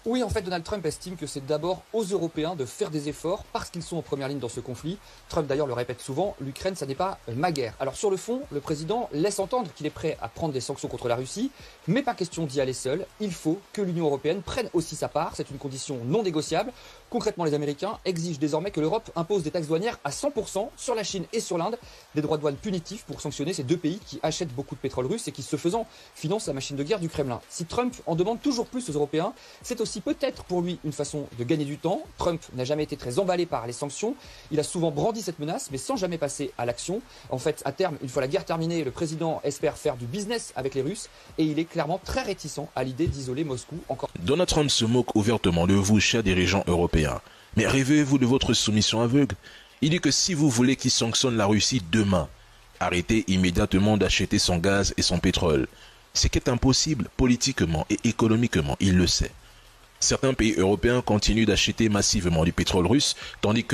Oui, en fait, Donald Trump estime que c'est d'abord aux Européens de faire des efforts parce qu'ils sont en première ligne dans ce conflit. Trump d'ailleurs le répète souvent, l'Ukraine, ça n'est pas ma guerre. Alors sur le fond, le président laisse entendre qu'il est prêt à prendre des sanctions contre la Russie, mais pas question d'y aller seul. Il faut que l'Union européenne prenne aussi sa part, c'est une condition non négociable. Concrètement, les Américains exigent désormais que l'Europe impose des taxes douanières à 100% sur la Chine et sur l'Inde, des droits de douane punitifs pour sanctionner ces deux pays qui achètent beaucoup de pétrole russe et qui, ce faisant, financent la machine de guerre du Kremlin. Si Trump en demande toujours plus aux Européens, c'est aussi peut-être pour lui une façon de gagner du temps. Trump n'a jamais été très emballé par les sanctions. Il a souvent brandi cette menace, mais sans jamais passer à l'action. En fait, à terme, une fois la guerre terminée, le président espère faire du business avec les Russes et il est clairement très réticent à l'idée d'isoler Moscou encore. Donald Trump se moque ouvertement de vous, chers dirigeants européens. Mais rêvez-vous de votre soumission aveugle? Il dit que si vous voulez qu'il sanctionne la Russie demain, arrêtez immédiatement d'acheter son gaz et son pétrole. Ce qui est impossible politiquement et économiquement, il le sait. Certains pays européens continuent d'acheter massivement du pétrole russe, tandis que